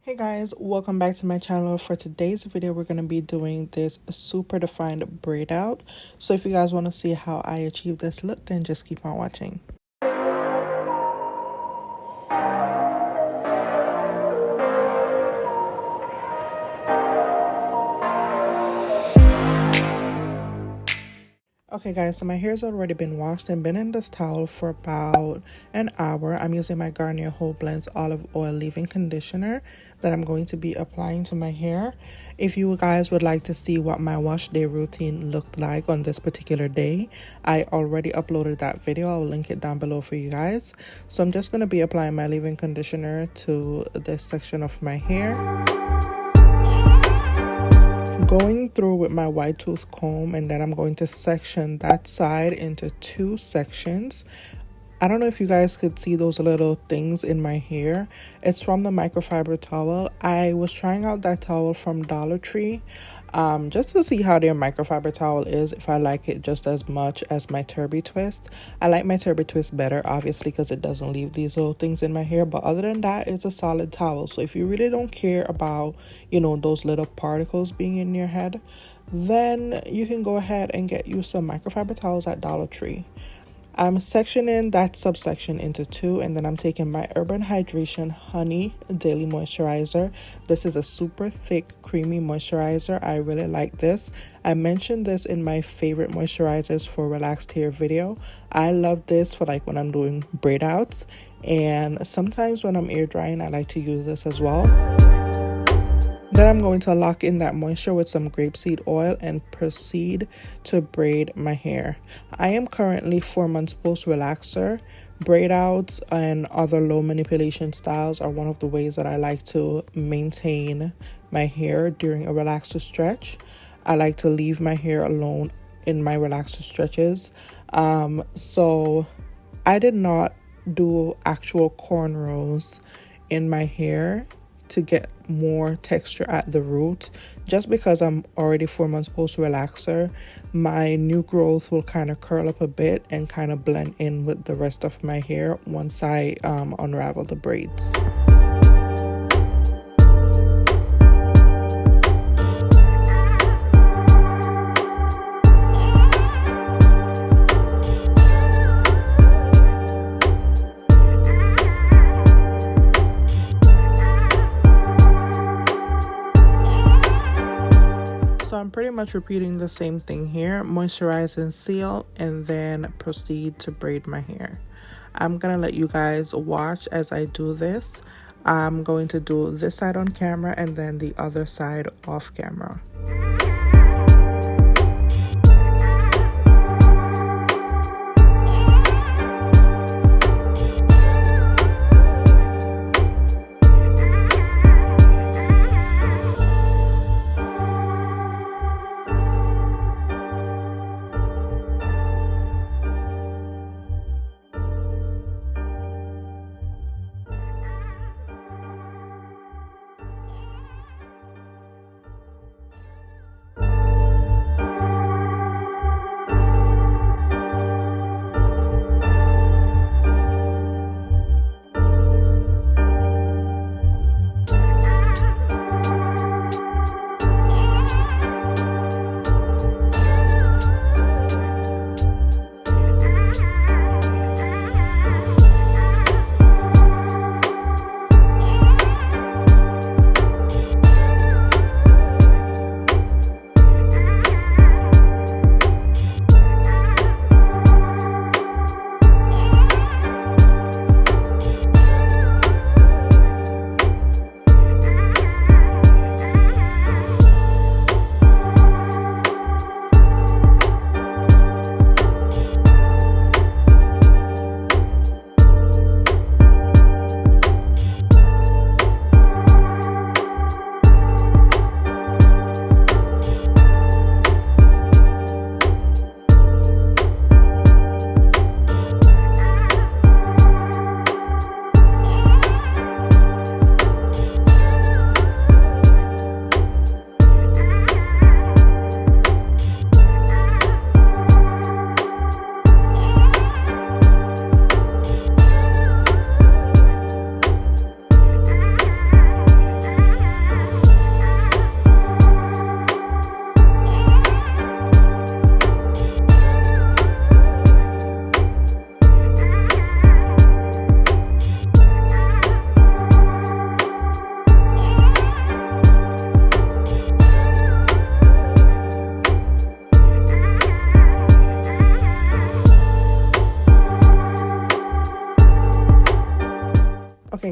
Hey guys, welcome back to my channel. For today's video, we're going to be doing this super defined braid out. So if you guys want to see how I achieve this look, then just keep on watching. Okay guys, so my hair's already been washed and been in this towel for about an hour. I'm using my Garnier Whole Blends Olive Oil Leave-In Conditioner that I'm going to be applying to my hair. If you guys would like to see what my wash day routine looked like on this particular day, I already uploaded that video. I'll link it down below for you guys. So I'm just going to be applying my leave-in conditioner to this section of my hair. Going through with my wide tooth comb, and then I'm going to section that side into two sections. I don't know if you guys could see those little things in my hair. It's from the microfiber towel. I was trying out that towel from Dollar Tree just to see how their microfiber towel is, if I like it just as much as my Turby Twist. I like my Turby Twist better, obviously, because it doesn't leave these little things in my hair. But other than that, it's a solid towel. So if you really don't care about, those little particles being in your head, then you can go ahead and get you some microfiber towels at Dollar Tree. I'm sectioning that subsection into two, and then I'm taking my Urban Hydration Honey Daily Moisturizer. This is a super thick, creamy moisturizer. I really like this. I mentioned this in my favorite moisturizers for relaxed hair video. I love this for when I'm doing braid outs, and sometimes when I'm air drying, I like to use this as well. Then I'm going to lock in that moisture with some grapeseed oil and proceed to braid my hair. I am currently 4 months post relaxer. Braid outs and other low manipulation styles are one of the ways that I like to maintain my hair during a relaxer stretch. I like to leave my hair alone in my relaxer stretches. So I did not do actual cornrows in my hair to get more texture at the root. Just because I'm already 4 months post relaxer, my new growth will kind of curl up a bit and kind of blend in with the rest of my hair once I unravel the braids. So I'm pretty much repeating the same thing here. Moisturize and seal, and then proceed to braid my hair. I'm gonna let you guys watch as I do this. I'm going to do this side on camera and then the other side off camera.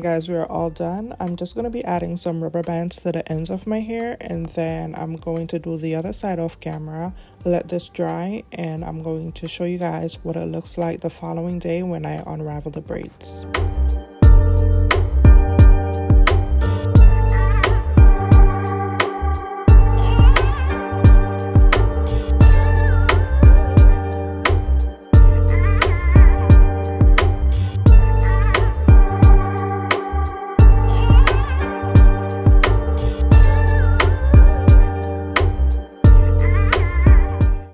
guys, we're all done. I'm just going to be adding some rubber bands to the ends of my hair, and then I'm going to do the other side off camera, let this dry, and I'm going to show you guys what it looks like the following day when I unravel the braids.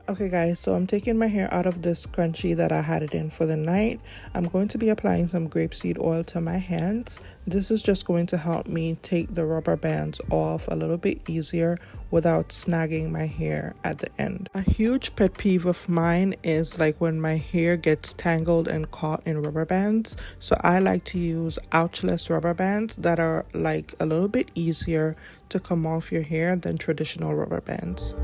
Okay guys, so I'm taking my hair out of this scrunchie that I had it in for the night. I'm going to be applying some grapeseed oil to my hands. This is just going to help me take the rubber bands off a little bit easier without snagging my hair at the end. A huge pet peeve of mine is like when my hair gets tangled and caught in rubber bands. So I like to use ouchless rubber bands that are like a little bit easier to come off your hair than traditional rubber bands.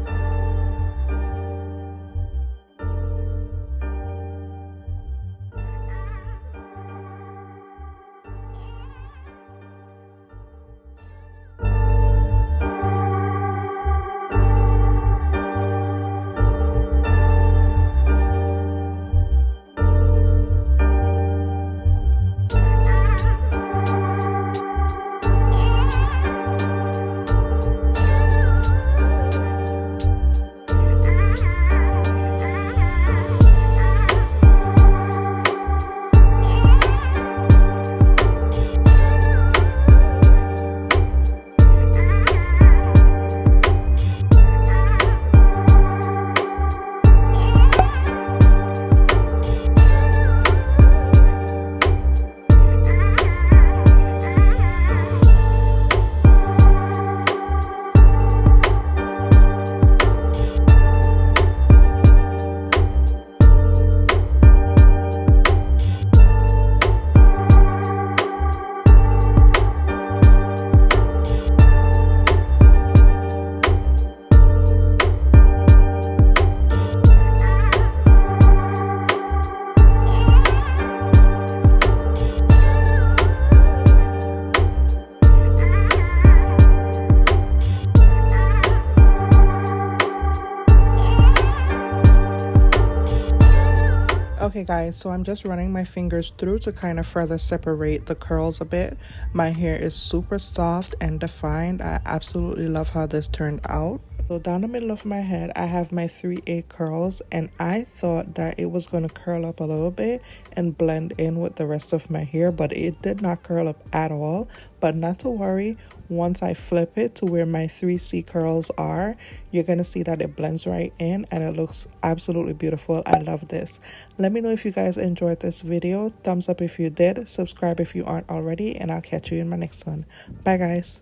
Okay guys, so I'm just running my fingers through to kind of further separate the curls a bit. My hair is super soft and defined. I absolutely love how this turned out. So down the middle of my head, I have my 3/8 curls, and I thought that it was going to curl up a little bit and blend in with the rest of my hair, but it did not curl up at all. But not to worry, once I flip it to where my 3C curls are, you're going to see that it blends right in and it looks absolutely beautiful. I love this. Let me know if you guys enjoyed this video. Thumbs up if you did, subscribe if you aren't already, and I'll catch you in my next one. Bye guys.